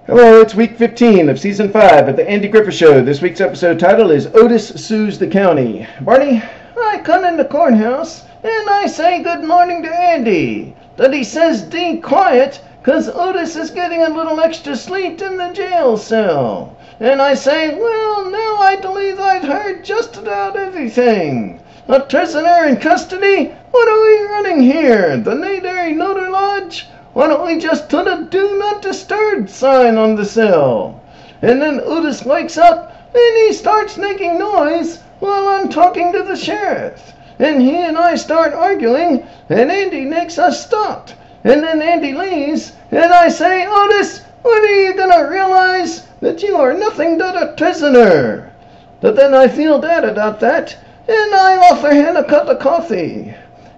Hello, it's week 15 of season 5 of the Andy Griffith Show. This week's episode title is Otis Sues the County. Barney, I come in the courthouse and I say good morning to Andy. But he says be quiet because Otis is getting a little extra sleep in the jail cell. And I say, well, now I believe I've heard just about everything. A prisoner in custody? What are we running here? The Nadary Notar Lodge? Why don't we just put a do not disturb sign on the cell? And then Otis wakes up and he starts making noise while I'm talking to the sheriff. And he and I start arguing and Andy makes us stop. And then Andy leaves and I say, Otis, when are you gonna realize that you are nothing but a prisoner? But then I feel bad about that and I offer him a cup of coffee.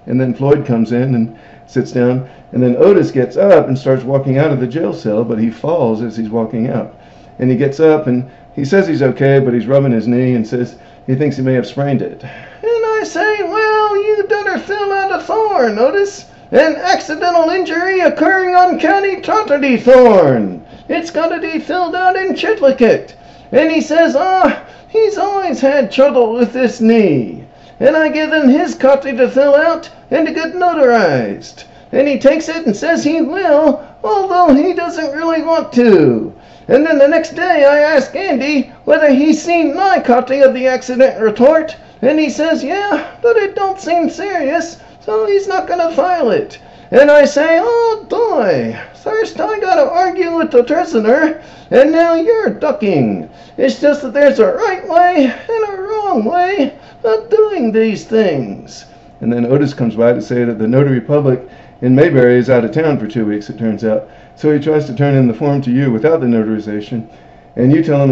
And then Floyd comes in and sits down. And then Otis gets up and starts walking out of the jail cell, but he falls as he's walking out. And he gets up and he says he's okay, but he's rubbing his knee and says he thinks he may have sprained it. And I say, well, you better fill out a thorn, Otis. An accidental injury occurring on county property thorn. It's got to be filled out in triplicate. And he says, he's always had trouble with this knee. And I give him his copy to fill out and to get notarized. And he takes it and says he will, although he doesn't really want to. And then the next day I ask Andy whether he's seen my copy of the accident report, and he says, yeah, but it don't seem serious, so he's not going to file it. And I say, oh boy, first I got to argue with the prisoner, and now you're ducking. It's just that there's a right way and a wrong way of doing these things. And then Otis comes by to say that the notary public in Mayberry is out of town for 2 weeks, it turns out. So he tries to turn in the form to you without the notarization. And you tell him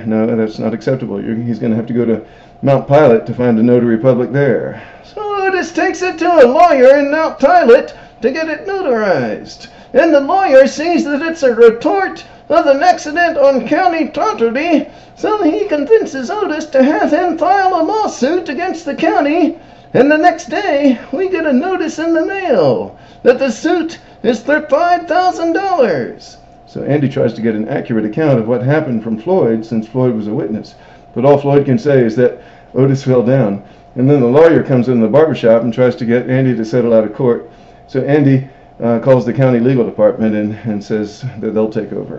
no, that's not acceptable. He's going to have to go to Mount Pilot to find a notary public there. So Otis takes it to a lawyer in Mount Pilot to get it notarized. And the lawyer sees that it's a report of an accident on county property, so he convinces Otis to have him file a lawsuit against the county. And the next day, we get a notice in the mail that the suit is for $5,000. So Andy tries to get an accurate account of what happened from Floyd, since Floyd was a witness. But all Floyd can say is that Otis fell down. And then the lawyer comes in the barbershop and tries to get Andy to settle out of court. So Andy calls the county legal department and says that they'll take over.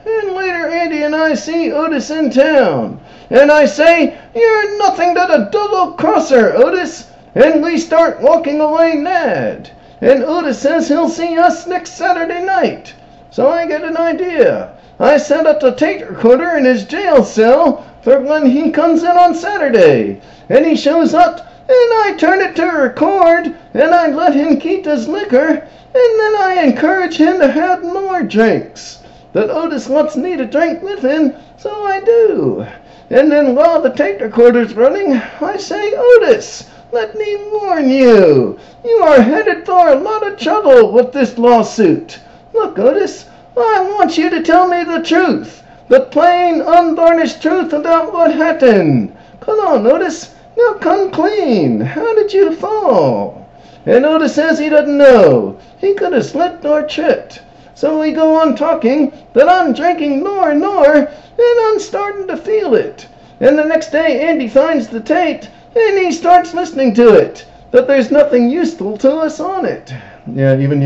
And later Andy and I see Otis in town. And I say, you're nothing but a double-crosser, Otis. And we start walking away mad. And Otis says he'll see us next Saturday night. So I get an idea. I set up the tape recorder in his jail cell for when he comes in on Saturday. And he shows up, and I turn it to record, and I let him keep his liquor, and then I encourage him to have more drinks. But Otis wants me to drink with him, so I do. And then while the tape recorder's running, I say, Otis, let me warn you. You are headed for a lot of trouble with this lawsuit. Look, Otis, I want you to tell me the truth. The plain, unvarnished truth about what happened. Come on, Otis. Now come clean. How did you fall? And Otis says he doesn't know. He could have slipped or tripped. So we go on talking that I'm drinking more and more, and I'm starting to feel it. And the next day Andy finds the tape, and he starts listening to it. But there's nothing useful to us on it. Yeah, even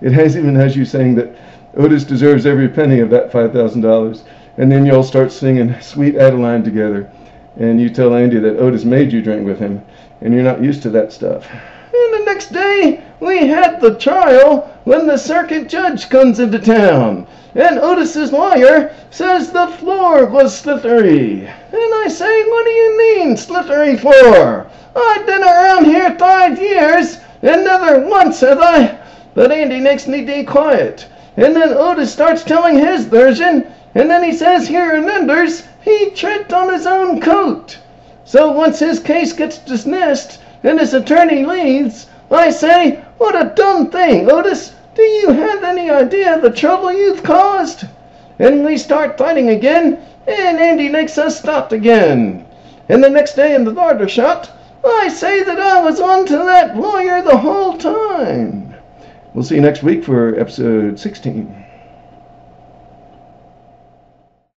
has you saying that Otis deserves every penny of that $5,000. And then you'll start singing Sweet Adeline together. And you tell Andy that Otis made you drink with him, and you're not used to that stuff. And the next day, we had the trial when the circuit judge comes into town. And Otis's lawyer says the floor was slippery. And I say, what do you mean slippery for? I've been around here 5 years, and never once have I. But Andy makes me be quiet. And then Otis starts telling his version, and then he says he remembers he tripped on his own coat. So once his case gets dismissed and his attorney leaves, I say, what a dumb thing, Otis. Do you have any idea the trouble you've caused? And we start fighting again, and Andy makes us stop again. And the next day in the barber shop, I say that I was on to that lawyer the whole time. We'll see you next week for episode 16.